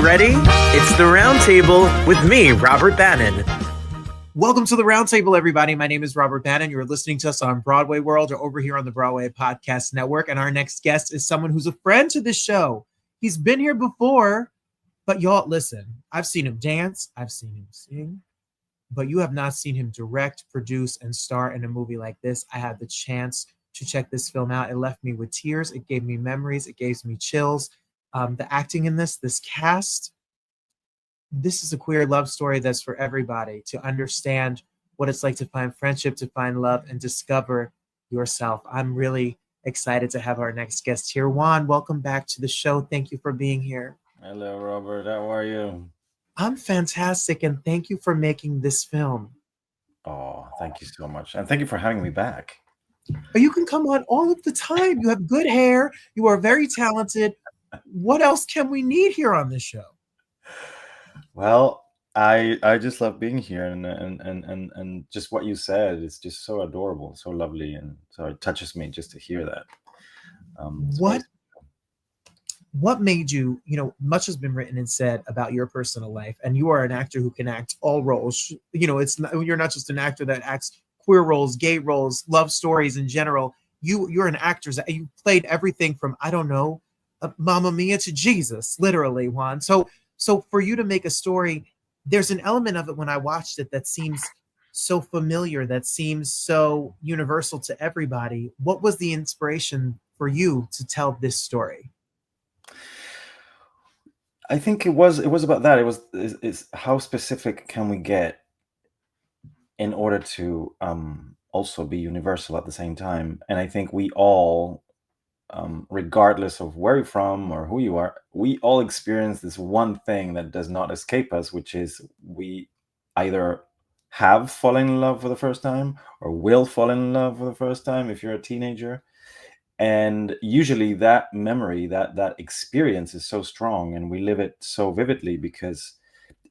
ready? It's the Roundtable with me, Robert Bannon. Welcome to the Roundtable, everybody. My name is Robert Bannon. You're listening to us on Broadway World or over here on the Broadway Podcast Network. And our next guest is someone who's a friend to this show. He's been here before, but y'all, listen, I've seen him dance. I've seen him sing, but you have not seen him direct, produce, and star in a movie like this. I had the chance to check this film out. It left me with tears. It gave me memories. It gave me chills. The acting in this cast, this is a queer love story that's for everybody to understand what it's like to find friendship, to find love, and discover yourself. I'm really excited to have our next guest here. Juan, welcome back to the show. Thank you for being here. Hello, Robert. How are you? I'm fantastic, and thank you for making this film. Oh, thank you so much. And thank you for having me back. You can come on all of the time. You have good hair. You are very talented. What else can we need here on this show? Well, I just love being here, and just what you said is just so adorable, so lovely, and so it touches me just to hear that. What made you, much has been written and said about your personal life, and you are an actor who can act all roles. You're not just an actor that acts queer roles, gay roles, love stories in general. You're an actor. You played everything from, I don't know, Mamma Mia to Jesus, literally, Juan. So for you to make a story, there's an element of it when I watched it that seems so familiar, that seems so universal to everybody. What was the inspiration for you to tell this story? I think it was about that. It's how specific can we get in order to also be universal at the same time. And I think we all, regardless of where you're from or who you are, we all experience this one thing that does not escape us, which is we either have fallen in love for the first time or will fall in love for the first time if you're a teenager. And usually that memory, that experience is so strong, and we live it so vividly because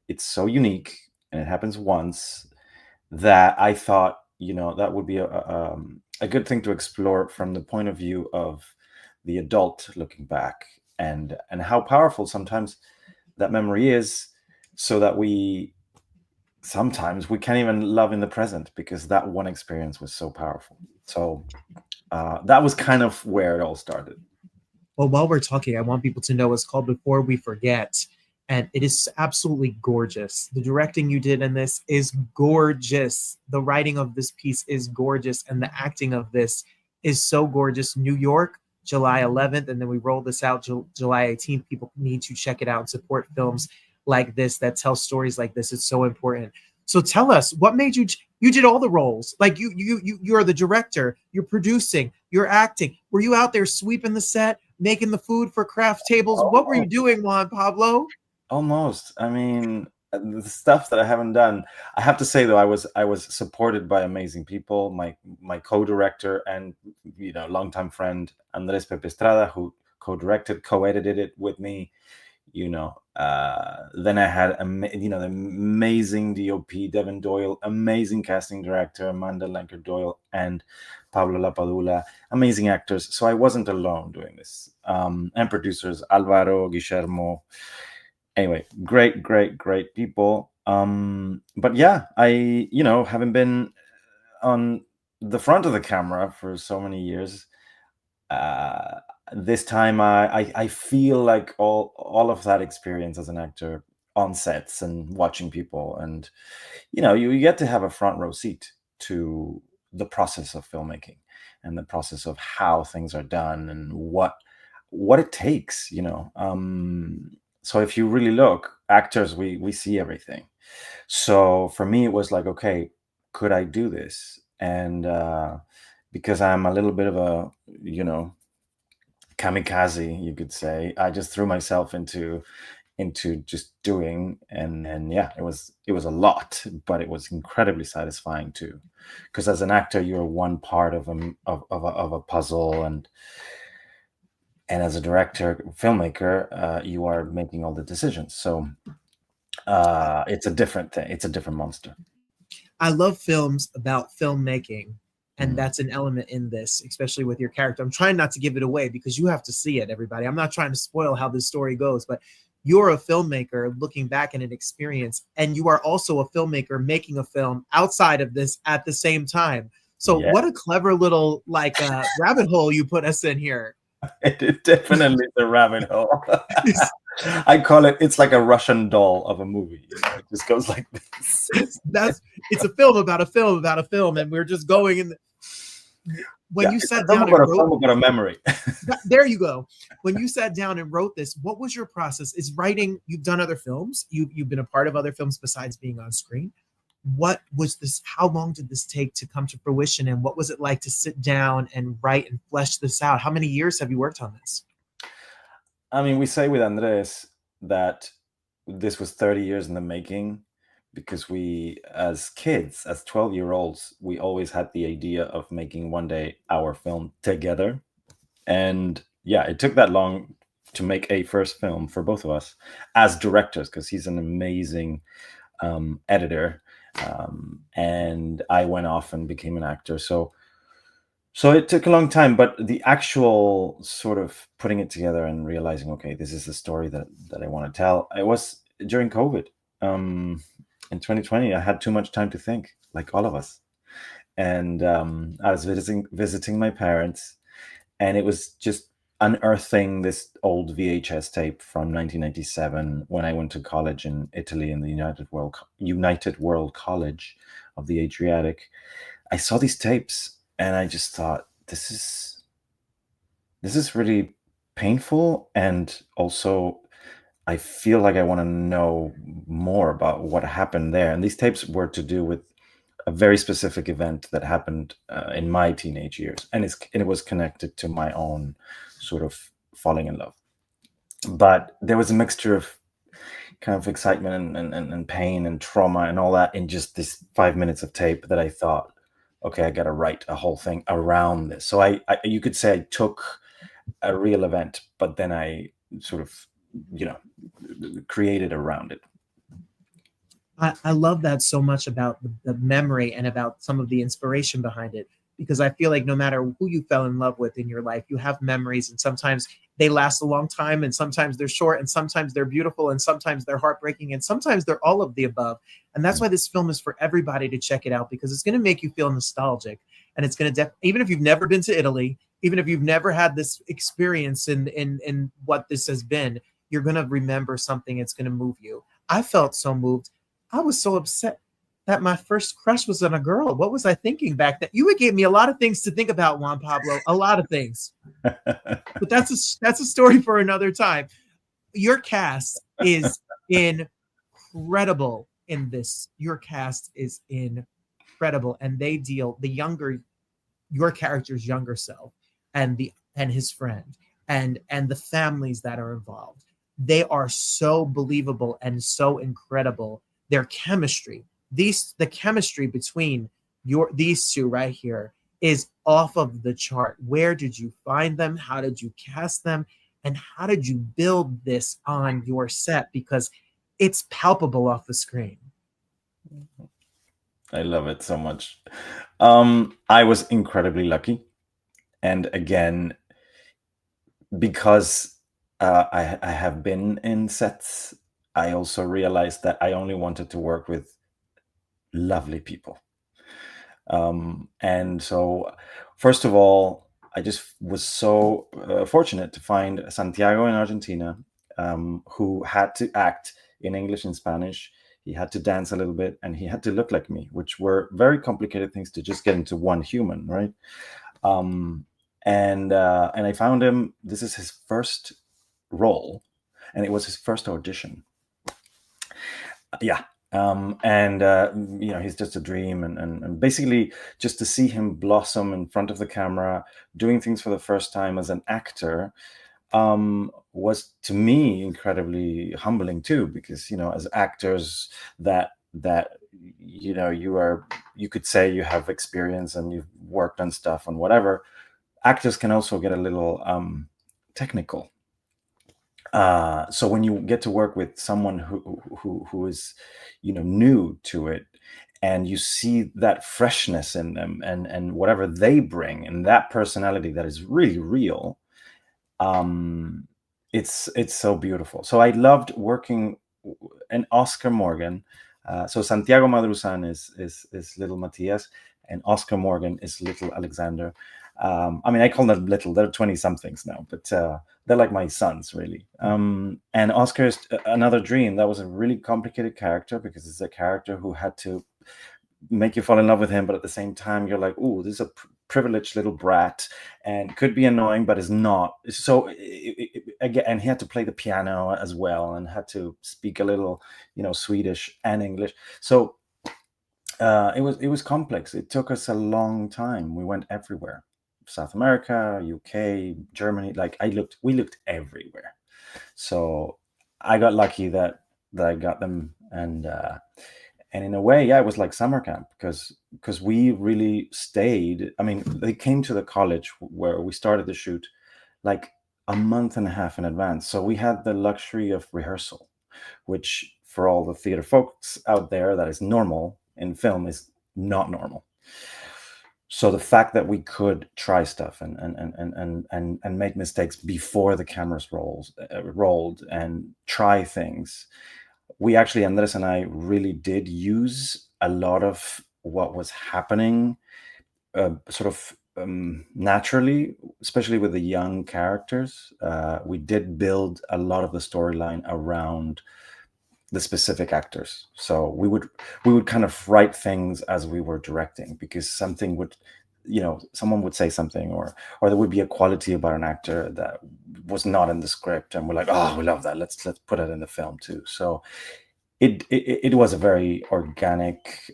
it's so unique and it happens once, that I thought, that would be a good thing to explore from the point of view of the adult looking back, and how powerful sometimes that memory is, so that sometimes we can't even love in the present because that one experience was so powerful. So that was kind of where it all started. Well, while we're talking, I want people to know it's called Before We Forget, and it is absolutely gorgeous. The directing you did in this is gorgeous. The writing of this piece is gorgeous, and the acting of this is so gorgeous. New York, July 11th, and then we roll this out July 18th. People need to check it out and support films like this that tell stories like this. It's so important. So tell us, what made you did all the roles. Like you're the director, you're producing, you're acting. Were you out there sweeping the set, making the food for craft tables? What were you doing, Juan Pablo? Almost. I mean, the stuff that I haven't done. I have to say though, I was supported by amazing people. My co-director and longtime friend Andres Pepe Estrada, who co-directed, co-edited it with me. Then I had the amazing DOP Devin Doyle, amazing casting director Amanda Lanker Doyle, and Pablo Lapadula, amazing actors. So I wasn't alone doing this. And producers Alvaro, Guillermo. Anyway, great people. But yeah, I having been on the front of the camera for so many years, this time I feel like all of that experience as an actor on sets and watching people, and you get to have a front row seat to the process of filmmaking and the process of how things are done and what it takes. So if you really look, actors, we see everything. So for me, it was like, okay, could I do this? And because I'm a little bit of a kamikaze, you could say, I just threw myself into just doing, and yeah, it was a lot, but it was incredibly satisfying too, because as an actor, you're one part of a puzzle, and as a director, filmmaker, you are making all the decisions. So it's a different thing. It's a different monster. I love films about filmmaking. And that's an element in this, especially with your character. I'm trying not to give it away because you have to see it, everybody. I'm not trying to spoil how this story goes, but you're a filmmaker looking back at an experience, and you are also a filmmaker making a film outside of this at the same time. So Yeah, what a clever little like rabbit hole you put us in here. it definitely is a rabbit hole. I call it, it's like a Russian doll of a movie. It just goes like this. It's a film about a film about a film, and we're just going in. When you It's a sat film down and about a wrote, film about a memory. there you go. When you sat down and wrote this, what was your process? Is writing? You've done other films. You've been a part of other films besides being on screen. What was this? How long did this take to come to fruition? And what was it like to sit down and write and flesh this out? How many years have you worked on this? I mean, we say with Andres that this was 30 years in the making because we, as kids, as 12-year-olds, we always had the idea of making one day our film together. And yeah, it took that long to make a first film for both of us as directors, because he's an amazing editor. And I went off and became an actor. So it took a long time, but the actual sort of putting it together and realizing, okay, this is the story that I want to tell. It was during COVID. In 2020, I had too much time to think, like all of us. And I was visiting my parents, and it was just unearthing this old VHS tape from 1997 when I went to college in Italy in the United World College of the Adriatic. I saw these tapes and I just thought, this is really painful, and also I feel like I want to know more about what happened there. And these tapes were to do with a very specific event that happened in my teenage years, and it was connected to my own sort of falling in love. But there was a mixture of kind of excitement and pain and trauma and all that in just this 5 minutes of tape that I thought, okay, I got to write a whole thing around this. So you could say I took a real event, but then I sort of, created around it. I love that so much about the memory and about some of the inspiration behind it, because I feel like no matter who you fell in love with in your life, you have memories, and sometimes they last a long time, and sometimes they're short, and sometimes they're beautiful, and sometimes they're heartbreaking, and sometimes they're all of the above. And that's why this film is for everybody to check it out, because it's going to make you feel nostalgic, and it's going to even if you've never been to Italy, even if you've never had this experience in what this has been, you're going to remember something. It's going to move you. I felt so moved. I was so upset that my first crush was on a girl. What was I thinking back then? You gave me a lot of things to think about, Juan Pablo, a lot of things. But that's a story for another time. Your cast is incredible in this. Your cast is incredible, and they deal your character's younger self and his friend and the families that are involved. They are so believable and so incredible. Their chemistry, the chemistry between these two right here is off of the chart. Where did you find them? How did you cast them? And how did you build this on your set? Because it's palpable off the screen. I love it so much. I was incredibly lucky. And again, because I have been in sets, I also realized that I only wanted to work with lovely people. And so, first of all, I just was so fortunate to find Santiago in Argentina, who had to act in English and Spanish. He had to dance a little bit, and he had to look like me, which were very complicated things to just get into one human, right? And I found him. This is his first role, and it was his first audition. Yeah. He's just a dream, and basically just to see him blossom in front of the camera, doing things for the first time as an actor, was to me incredibly humbling too, because as actors that you could say you have experience and you've worked on stuff and whatever. Actors can also get a little technical. So when you get to work with someone who is new to it, and you see that freshness in them and whatever they bring and that personality that is really real, it's so beautiful. So I loved working, and Oscar Morgan. So Santiago Madruzan is little Matthias, and Oscar Morgan is little Alexander. I mean, I call them little. They're 20 somethings now, but they're like my sons, really. And Oscar is another dream. That was a really complicated character because it's a character who had to make you fall in love with him, but at the same time you're like, "Ooh, this is a privileged little brat and could be annoying but is not." So again, and he had to play the piano as well and had to speak a little, Swedish and English. So it was complex. It took us a long time. We went everywhere: South America, UK, Germany. Like we looked everywhere. So I got lucky that I got them. And in a way, yeah, it was like summer camp because we really stayed. I mean, they came to the college where we started the shoot like a month and a half in advance. So we had the luxury of rehearsal, which for all the theater folks out there, that is normal in film is not normal. So the fact that we could try stuff and make mistakes before the cameras rolled and try things, we actually, Andres and I, really did use a lot of what was happening sort of naturally, especially with the young characters. We did build a lot of the storyline around the specific actors. So we would kind of write things as we were directing, because something would, someone would say something, or there would be a quality about an actor that was not in the script, and we're like, oh, we love that. Let's put it in the film too. So it was a very organic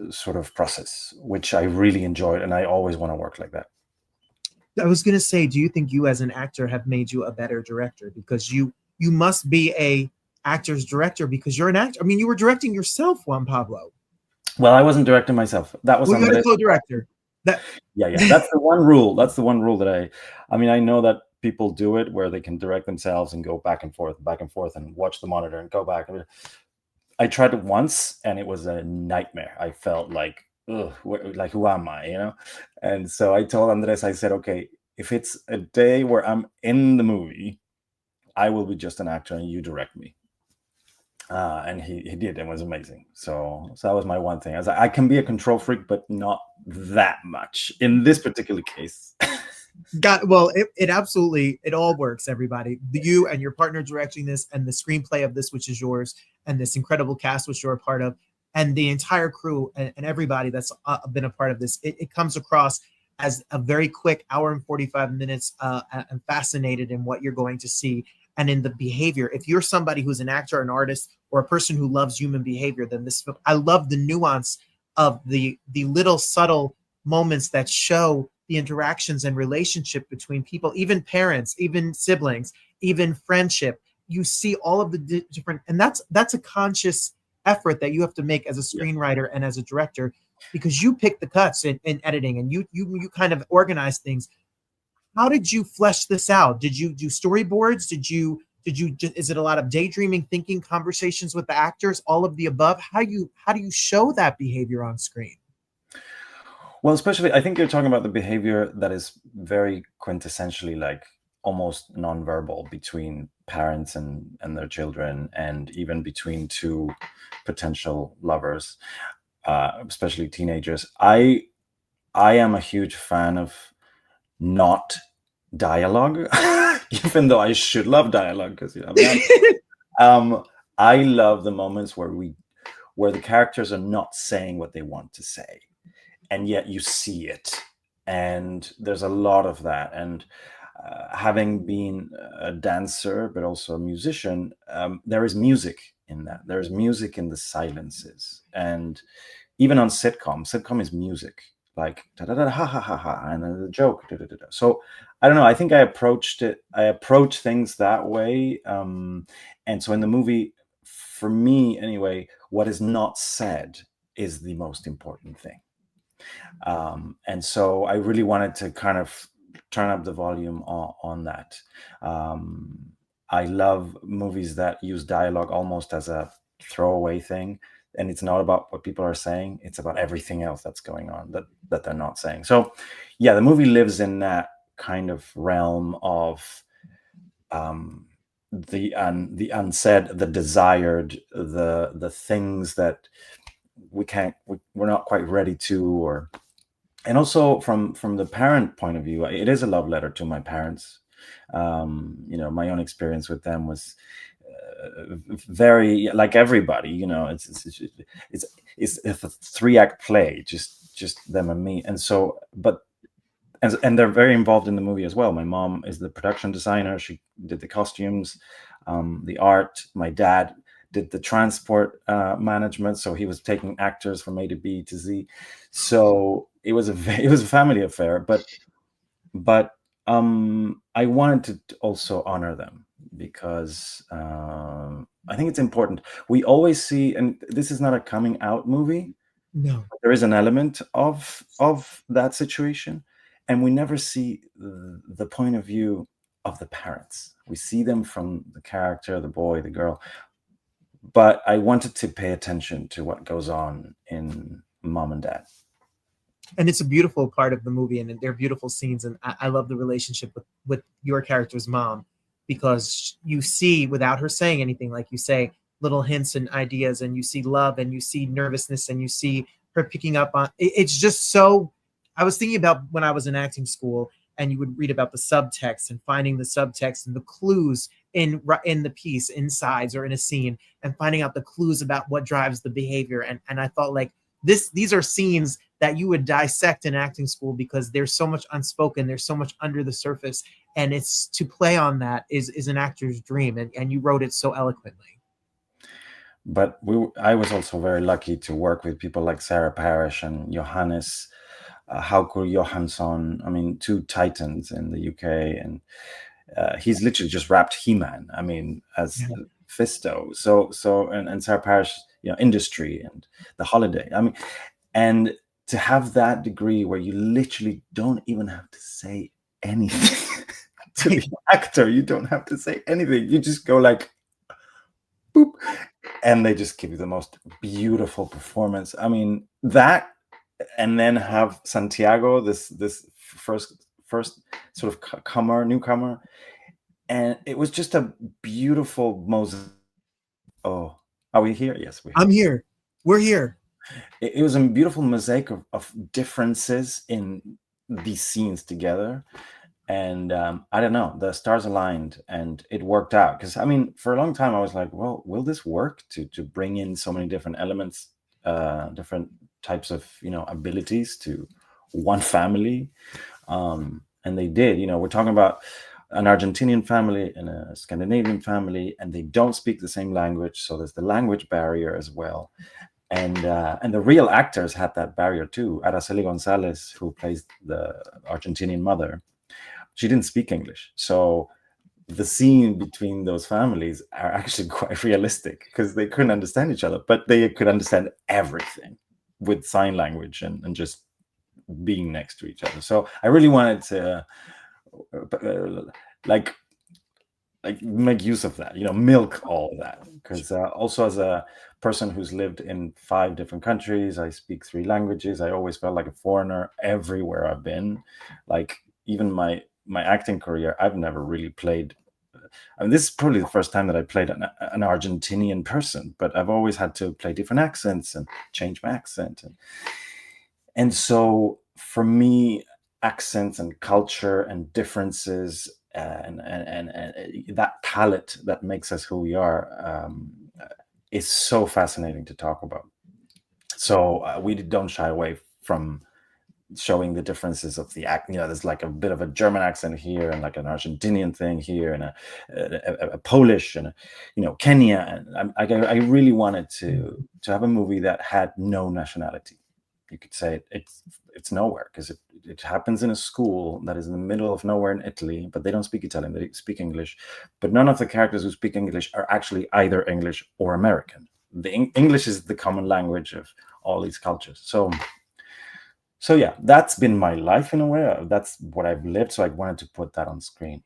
sort of process, which I really enjoyed, and I always want to work like that. I was going to say, do you think you as an actor have made you a better director? Because you must be a actor's director because you're an actor. I mean, you were directing yourself, Juan Pablo. Well, I wasn't directing myself. That was Well, you had a Andres. co-director. That Yeah. That's the one rule. That's the one rule that I mean, I know that people do it where they can direct themselves and go back and forth and watch the monitor and go back. I tried it once and it was a nightmare. I felt like, ugh, like, who am I, And so I told Andres, I said, okay, if it's a day where I'm in the movie, I will be just an actor and you direct me. And he did. It was amazing. So that was my one thing. I was like, I can be a control freak, but not that much in this particular case. well, it absolutely, it all works, everybody. You and your partner directing this, and the screenplay of this, which is yours, and this incredible cast which you're a part of, and the entire crew, and everybody that's been a part of this, it comes across as a very quick hour and 45 minutes. I'm fascinated in what you're going to see and in the behavior. If you're somebody who's an actor, an artist, or a person who loves human behavior, then this film, I love the nuance of the little subtle moments that show the interactions and relationship between people, even parents, even siblings, even friendship. You see all of the different, and that's a conscious effort that you have to make as a screenwriter and as a director, because you pick the cuts in editing, and you kind of organize things. How did you flesh this out? Did you do storyboards? Is it a lot of daydreaming, thinking, conversations with the actors, all of the above? How do you show that behavior on screen? Well, especially, I think you're talking about the behavior that is very quintessentially like almost nonverbal between parents and their children, and even between two potential lovers, especially teenagers. I am a huge fan of not dialogue, even though I should love dialogue because I'm not. I love the moments where the characters are not saying what they want to say, and yet you see it, and there's a lot of that. And having been a dancer but also a musician, there is music in that. There's music in the silences, and even on sitcom is music, like da da da ha ha ha ha, and then the joke. Da, da, da, da. So I don't know. I think I approach things that way, and so in the movie, for me anyway, what is not said is the most important thing. And so I really wanted to kind of turn up the volume on that. I love movies that use dialogue almost as a throwaway thing, and it's not about what people are saying, it's about everything else that's going on that they're not saying. So yeah, the movie lives in that kind of realm of the unsaid, the desired, the things that we're not quite ready to, or and also from the parent point of view, it is a love letter to my parents. My own experience with them was very like everybody. It's a 3-act play, just them and me, and so but. And they're very involved in the movie as well. My mom is the production designer. She did the costumes, the art. My dad did the transport management, so he was taking actors from A to B to Z. So it was a family affair. But I wanted to also honor them because I think it's important. We always see, and this is not a coming out movie. No. There is an element of that situation, and we never see the point of view of the parents. We see them from the character, the boy, the girl. But I wanted to pay attention to what goes on in mom and dad. And it's a beautiful part of the movie, and they're beautiful scenes. And I love the relationship with your character's mom, because you see, without her saying anything, like you say, little hints and ideas, and you see love, and you see nervousness, and you see her picking up on it's just so. I was thinking about when I was in acting school, and you would read about the subtext and finding the subtext and the clues in the piece, in sides or in a scene, and finding out the clues about what drives the behavior. And I thought, like, these are scenes that you would dissect in acting school, because there's so much unspoken, there's so much under the surface, and it's to play on that is an actor's dream, and you wrote it so eloquently. But I was also very lucky to work with people like Sarah Parish and Johannes Haukur Johansson. I mean, two titans in the UK, and he's literally just wrapped He-Man. I mean, as Fisto. And Sarah Parish, Industry and The Holiday. I mean, and to have that degree where you literally don't even have to say anything to the actor, you don't have to say anything. You just go like, boop, and they just give you the most beautiful performance. I mean, that, and then have Santiago, this first sort of newcomer, and it was just a beautiful mosaic. Oh, are we here? Yes, I'm here. We're here. It was a beautiful mosaic of differences in these scenes together. And I don't know, the stars aligned and it worked out. Because, I mean, for a long time, I was like, well, will this work to bring in so many different elements, different types of, abilities to one family? And they did. We're talking about an Argentinian family and a Scandinavian family, and they don't speak the same language. So there's the language barrier as well. And the real actors had that barrier too. Araceli Gonzalez, who plays the Argentinian mother, she didn't speak English. So the scene between those families are actually quite realistic because they couldn't understand each other, but they could understand everything with sign language and just being next to each other. So I really wanted to like make use of that, milk all of that. Because also as a person who's lived in 5 different countries, I speak 3 languages. I always felt like a foreigner everywhere I've been. Like even my acting career, I've never really played. I mean, this is probably the first time that I played an Argentinian person, but I've always had to play different accents and change my accent. And so for me, accents and culture and differences and that palette that makes us who we are is so fascinating to talk about. So we don't shy away from showing the differences of the act. There's like a bit of a German accent here, and like an Argentinian thing here, and a Polish, and Kenya. And I really wanted to have a movie that had no nationality. You could say it's nowhere, because it happens in a school that is in the middle of nowhere in Italy, but they don't speak Italian, they speak English. But none of the characters who speak English are actually either English or American. The English is the common language of all these cultures. So yeah, that's been my life in a way. That's what I've lived. So I wanted to put that on screen.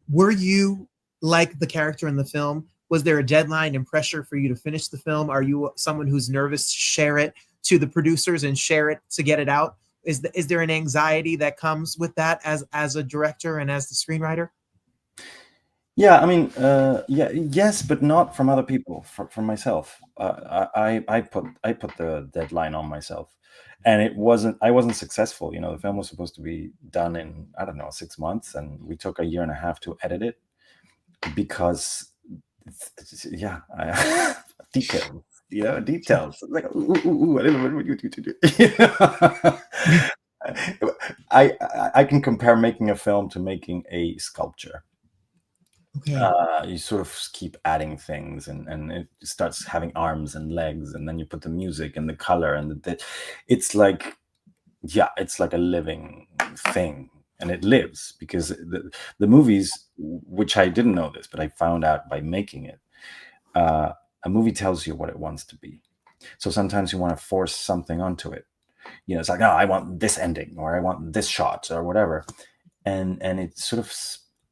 Were you like the character in the film? Was there a deadline and pressure for you to finish the film? Are you someone who's nervous to share it to the producers and share it to get it out? Is there an anxiety that comes with that as a director and as the screenwriter? Yeah, I mean, yes, but not from other people. From myself. I put the deadline on myself, and I wasn't successful. You know, the film was supposed to be done in, I don't know, 6 months, and we took a year and a half to edit it because, yeah, details. You know, details. Like, ooh, I don't know what you do. I can compare making a film to making a sculpture. Okay. You sort of keep adding things, and it starts having arms and legs, and then you put the music and the color and it's like, yeah, it's like a living thing, and it lives because the movies, which I didn't know this, but I found out by making it. A movie tells you what it wants to be, so sometimes you want to force something onto it. You know, it's like, oh, I want this ending, or I want this shot, or whatever, and it sort of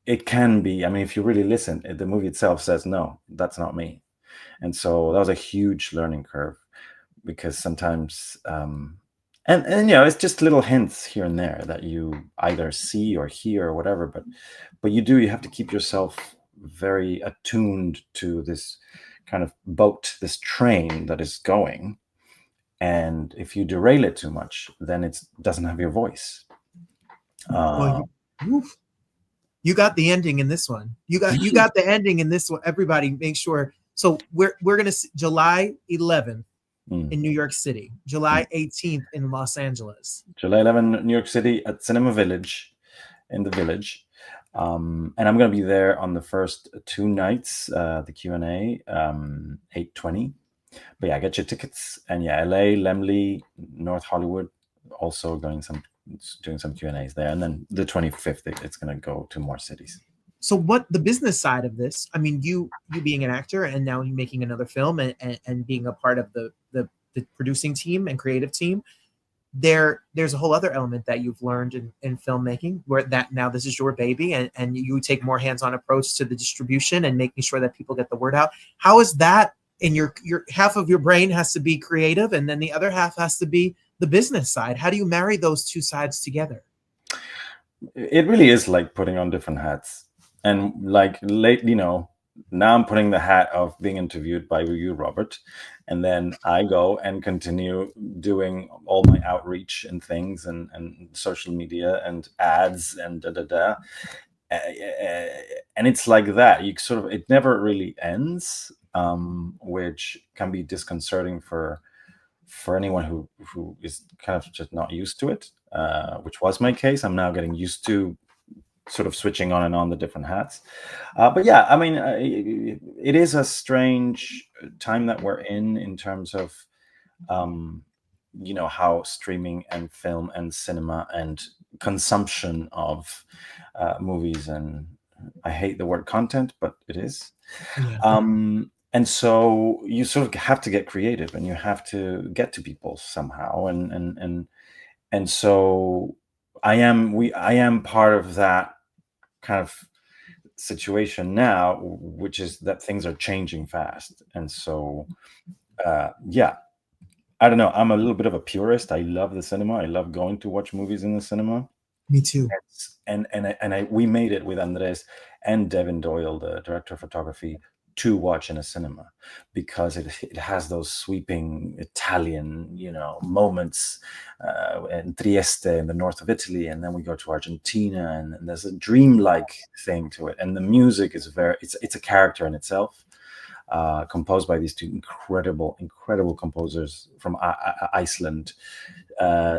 it can be, I mean, if you really listen, the movie itself says, no, that's not me. And so that was a huge learning curve, because sometimes and you know, it's just little hints here and there that you either see or hear or whatever, but you have to keep yourself very attuned to this kind of boat, this train that is going, and if you derail it too much, then it doesn't have your voice. Well, uh, oof. You got the ending in this one. You got the ending in this one. Everybody, make sure. So we're gonna see July 11th mm. in New York City, July 18th in Los Angeles. July 11, New York City at Cinema Village, in the Village. And I'm going to be there on the first 2 nights, the Q&A, 8:20. But yeah, get your tickets. And yeah, LA, Lemley, North Hollywood, also doing some Q&As there. And then the 25th, it's going to go to more cities. So what the business side of this, I mean, you being an actor and now you making another film and being a part of the producing team and creative team, there's a whole other element that you've learned in filmmaking, where that now this is your baby, and you take more hands-on approach to the distribution and making sure that people get the word out. How is that in your half of your brain has to be creative and then the other half has to be the business side? How do you marry those two sides together? It really is like putting on different hats. And like late, you know, now I'm putting the hat of being interviewed by you, Robert, and then I go and continue doing all my outreach and things, and social media and ads and da da da. And it's like that. You sort of, it never really ends, which can be disconcerting for anyone who is kind of just not used to it, which was my case. I'm now getting used to sort of switching on and on the different hats. But yeah, I mean, it is a strange time that we're in terms of, you know, how streaming and film and cinema and consumption of movies, and I hate the word content, but it is. Yeah. And so you sort of have to get creative, and you have to get to people somehow, and so I am part of that kind of situation now, which is that things are changing fast. And so yeah, I don't know, I'm a little bit of a purist. I love the cinema. I love going to watch movies in the cinema. Me too. And we made it with Andres and Devin Doyle, the director of photography, to watch in a cinema, because it has those sweeping Italian, you know, moments, in Trieste in the north of Italy, and then we go to Argentina, and there's a dreamlike thing to it, and the music is it's a character in itself. Composed by these two incredible composers from Iceland,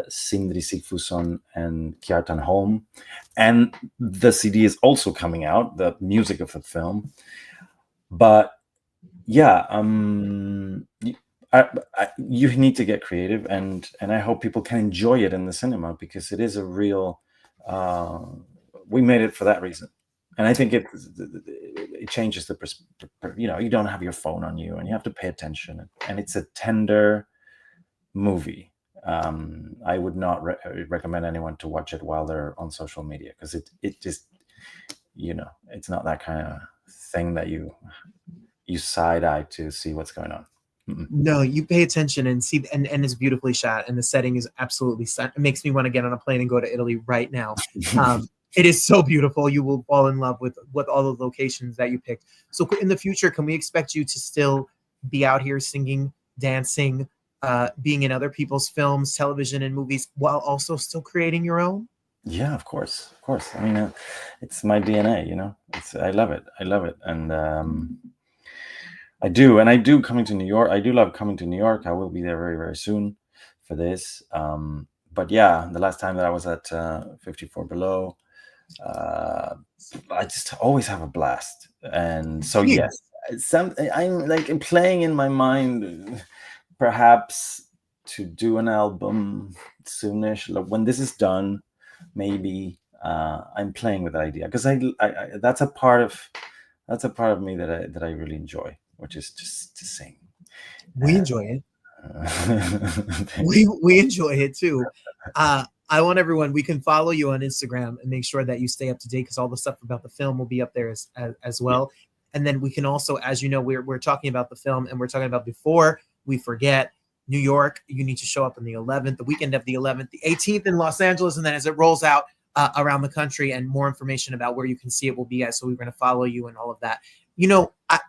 Sindri Sigfusson and Kjartan Holm. And the CD is also coming out, the music of the film. But yeah, you need to get creative, and I hope people can enjoy it in the cinema, because it is a real. We made it for that reason, and I think it changes the perspective. You know, you don't have your phone on you, and you have to pay attention, and it's a tender movie. I would not recommend anyone to watch it while they're on social media, because it just, you know, it's not that kind of thing that you side eye to see what's going on. No, you pay attention and see, and it's beautifully shot, and the setting is absolutely set. It makes me want to get on a plane and go to Italy right now. It is so beautiful. You will fall in love with all the locations that you picked. So in the future, can we expect you to still be out here singing, dancing, being in other people's films, television, and movies, while also still creating your own? Yeah, of course, of course. I mean, it's my DNA, I love it. I love it. And I do coming to New York. I do love coming to New York. I will be there very, very soon for this. But yeah, the last time that I was at 54 Below, I just always have a blast. And so yes, I'm like playing in my mind, perhaps to do an album soonish. Like when this is done, maybe I'm playing with the idea, because I that's a part of me that I really enjoy, which is just to sing. We enjoy it. We enjoy it too. I want everyone, we can follow you on Instagram and make sure that you stay up to date, because all the stuff about the film will be up there as well. And then we can also, as you know, we're talking about the film, and we're talking about, before we forget, New York, you need to show up on the 11th, the weekend of the 11th, the 18th in Los Angeles, and then as it rolls out around the country, and more information about where you can see it will be at. So we're going to follow you and all of that.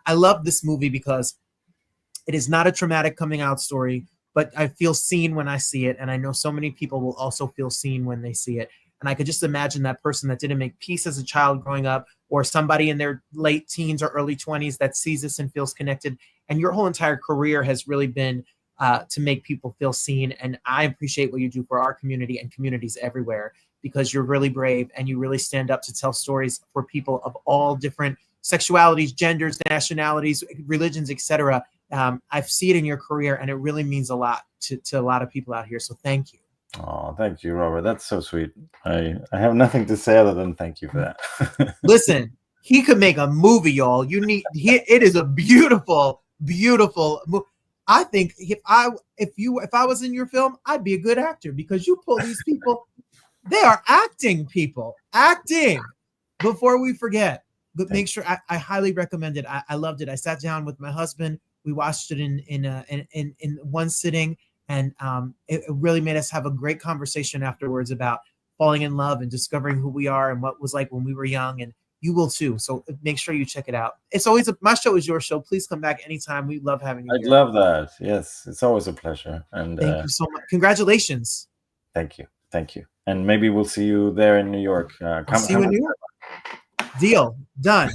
I love this movie because it is not a traumatic coming out story, but I feel seen when I see it. And I know so many people will also feel seen when they see it. And I could just imagine that person that didn't make peace as a child growing up, or somebody in their late teens or early 20s that sees this and feels connected. And your whole entire career has really been to make people feel seen. And I appreciate what you do for our community and communities everywhere, because you're really brave and you really stand up to tell stories for people of all different sexualities, genders, nationalities, religions, etc. I see it in your career, and it really means a lot to a lot of people out here. So thank you. Oh, thank you, Robert. That's so sweet. I have nothing to say other than thank you for that. Listen, he could make a movie, y'all. It is a beautiful, beautiful movie. I think if I was in your film, I'd be a good actor, because you pull these people. They are acting people, acting. Before we forget, but make sure, I highly recommend it. I loved it. I sat down with my husband. We watched it in one sitting, and it really made us have a great conversation afterwards about falling in love and discovering who we are and what was like when we were young. And you will too. So make sure you check it out. It's always my show is your show. Please come back anytime. We love having you I'd here. love that. Yes, it's always a pleasure. And thank you so much. Congratulations. Thank you. Thank you. And maybe we'll see you there in New York. See you in New York. Deal. Done.